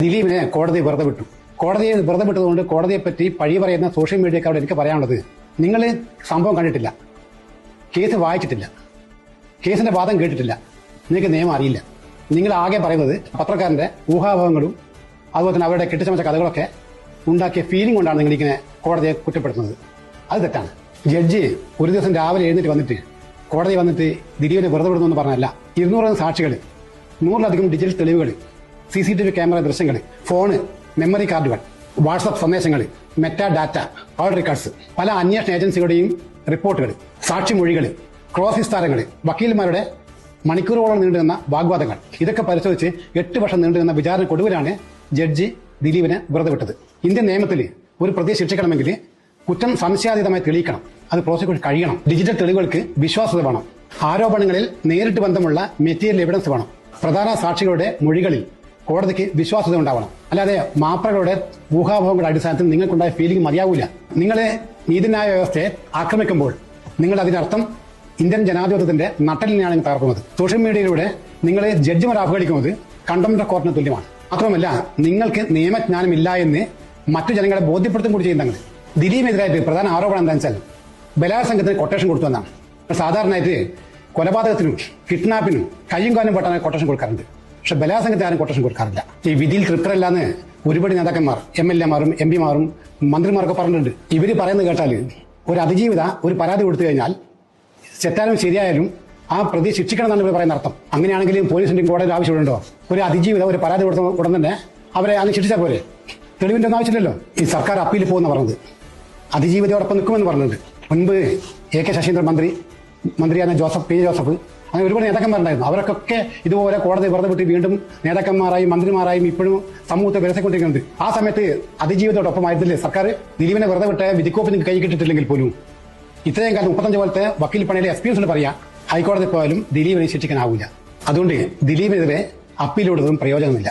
ദിലീപിനെ കോടതി വെറുതെ വിട്ടു. കോടതിയെ വെറുതെ വിട്ടതുകൊണ്ട് കോടതിയെപ്പറ്റി പഴി പറയുന്ന സോഷ്യൽ മീഡിയക്കാരോട് എനിക്ക് പറയാനുള്ളത്, നിങ്ങൾ സംഭവം കണ്ടിട്ടില്ല, കേസ് വായിച്ചിട്ടില്ല, കേസിന്റെ വാദം കേട്ടിട്ടില്ല, നിങ്ങൾക്ക് നിയമം അറിയില്ല. നിങ്ങൾ ആകെ പറയുന്നത് പത്രക്കാരന്റെ ഊഹാഭവങ്ങളും അതുപോലെ തന്നെ അവരുടെ കെട്ടിച്ചമച്ച കഥകളൊക്കെ ഉണ്ടാക്കിയ ഫീലിംഗ് കൊണ്ടാണ് നിങ്ങളിങ്ങനെ കോടതിയെ കുറ്റപ്പെടുത്തുന്നത്. അത് തെറ്റാണ്. ജഡ്ജി ഒരു ദിവസം രാവിലെ എഴുന്നേറ്റ് വന്നിട്ട് കോടതി വന്നിട്ട് ദിലീപിനെ വെറുതെ വിടുന്നു പറഞ്ഞല്ല. 200 സാക്ഷികൾ, 100ലധികം ഡിജിറ്റൽ തെളിവുകൾ, CCTV ക്യാമറ ദൃശ്യങ്ങൾ, ഫോണ്, മെമ്മറി കാർഡുകൾ, വാട്സപ്പ് സന്ദേശങ്ങൾ, മെറ്റാ ഡാറ്റ, കോൾ റെക്കോർഡ്സ്, പല അന്വേഷണ ഏജൻസികളുടെയും റിപ്പോർട്ടുകൾ, സാക്ഷിമൊഴികൾ, ക്രോസ് വിസ്താരങ്ങൾ, വക്കീൽമാരുടെ മണിക്കൂറുകളോളം നീണ്ടുനിന്ന വാഗ്വാദങ്ങൾ, ഇതൊക്കെ പരിശോധിച്ച് 8 വർഷം നീണ്ടുനിന്ന വിചാരണക്കൊടുവിലാണ് ജഡ്ജി ദിലീപിനെ വെറുതെ വിട്ടത്. ഇന്ത്യൻ നിയമത്തിൽ ഒരു പ്രതിയെ ശിക്ഷിക്കണമെങ്കിൽ കുറ്റം സംശയാതീതമായി തെളിയിക്കണം. അത് പ്രോസിക്യൂഷൻ കഴിയണം. ഡിജിറ്റൽ തെളിവുകൾക്ക് വിശ്വാസ്യത വേണം. ആരോപണങ്ങളിൽ നേരിട്ട് ബന്ധമുള്ള മെറ്റീരിയൽ എവിഡൻസ് വേണം. പ്രധാന സാക്ഷികളുടെ മൊഴികളിൽ കോടതിക്ക് വിശ്വാസ്യത ഉണ്ടാവണം. അല്ലാതെ മാപ്രകളുടെ ഊഹാഭോഗങ്ങളുടെ അടിസ്ഥാനത്തിൽ നിങ്ങൾക്കുണ്ടായ ഫീലിംഗ് മതിയാവില്ല. നിങ്ങൾ നീതിന്യായ വ്യവസ്ഥയെ ആക്രമിക്കുമ്പോൾ നിങ്ങൾ അതിനർത്ഥം ഇന്ത്യൻ ജനാധിപത്യത്തിന്റെ നട്ടലിനെയാണ് തകർക്കുന്നത്. സോഷ്യൽ മീഡിയയിലൂടെ നിങ്ങൾ ജഡ്ജിമാർ അവഹേളിക്കുന്നത് കണ്ടംപ്റ്റ് ഓഫ് കോർട്ടിന് തുല്യമാണ്. മാത്രമല്ല, നിങ്ങൾക്ക് നിയമജ്ഞാനം ഇല്ല എന്ന് മറ്റു ജനങ്ങളെ ബോധ്യപ്പെടുത്തും കൂടി ചെയ്യുന്നത്. ദിലീപിനെതിരായിട്ട് പ്രധാന ആരോപണം എന്താണെന്ന് വെച്ചാൽ ബലാത്സംഗത്തിന് കൊട്ടേഷൻ കൊടുത്തു എന്നാണ്. സാധാരണയായിട്ട് കൊലപാതകത്തിനും കിഡ്നാപ്പിനും കയ്യും കാലും പെട്ടാൻ കൊട്ടേഷൻ കൊടുക്കാറുണ്ട്. പക്ഷെ ബലാത്സംഗത്തിന് ആരും കൊട്ടേഷൻ കൊടുക്കാറില്ല. ഈ വിധിയിൽ തൃപ്തരല്ലാന്ന് ഒരുപാട് നേതാക്കന്മാർ, MLA മാരും MP മാരും മന്ത്രിമാരൊക്കെ പറഞ്ഞിട്ടുണ്ട്. ഇവര് പറയുന്നത് കേട്ടാൽ ഒരു അതിജീവിത ഒരു പരാതി കൊടുത്തു കഴിഞ്ഞാൽ തെറ്റാലും ശരിയായാലും ആ പ്രതി ശിക്ഷിക്കണം എന്നാണ് ഇവർ പറയുന്ന അർത്ഥം. അങ്ങനെയാണെങ്കിലും പോലീസിന്റെയും കോടതിയുടെ ആവശ്യമുണ്ടോ? ഒരു അതിജീവിത ഒരു പരാതി കൊടുത്ത ഉടൻ തന്നെ അവരെ അങ്ങ് ശിക്ഷിച്ചാൽ പോരെ? തെളിവിന്റെ ഒന്നും ആവശ്യമില്ലല്ലോ. ഈ സർക്കാർ അപ്പീൽ പോകുന്ന പറഞ്ഞത് അതിജീവിതയോടൊപ്പം നിൽക്കുമെന്ന് പറഞ്ഞിട്ടുണ്ട്. മുൻപ് AK ശശീന്ദ്രൻ മന്ത്രിയാണ് P ജോസഫ്, അങ്ങനെ ഒരുപാട് നേതാക്കന്മാരുണ്ടായിരുന്നു. അവർക്കൊക്കെ ഇതുപോലെ കോടതി വെറുതെ വിട്ട് വീണ്ടും നേതാക്കന്മാരായും മന്ത്രിമാരായും ഇപ്പോഴും സമൂഹത്തെ വിരസിക്കൊണ്ടിരിക്കുന്നുണ്ട്. ആ സമയത്ത് അതിജീവിതയോടൊപ്പമായിരുന്നില്ലേ സർക്കാർ? ദിലീപിനെ വെറുതെ വിട്ട് വിധിക്കോപ്പ് നിങ്ങൾക്ക് കൈ കിട്ടിയിട്ടില്ലെങ്കിൽ പോലും ഇത്രയും കാലം 35 പോലത്തെ വക്കീൽ പണിയുടെ എക്സ്പീരിയൻസ് പറയാം, ഹൈക്കോടതി പോയാലും ദിലീപിനെ ശിക്ഷിക്കാനാവില്ല. അതുകൊണ്ട് ദിലീപിനെതിരെ അപ്പീൽ കൊടുത്തതും പ്രയോജനമില്ല.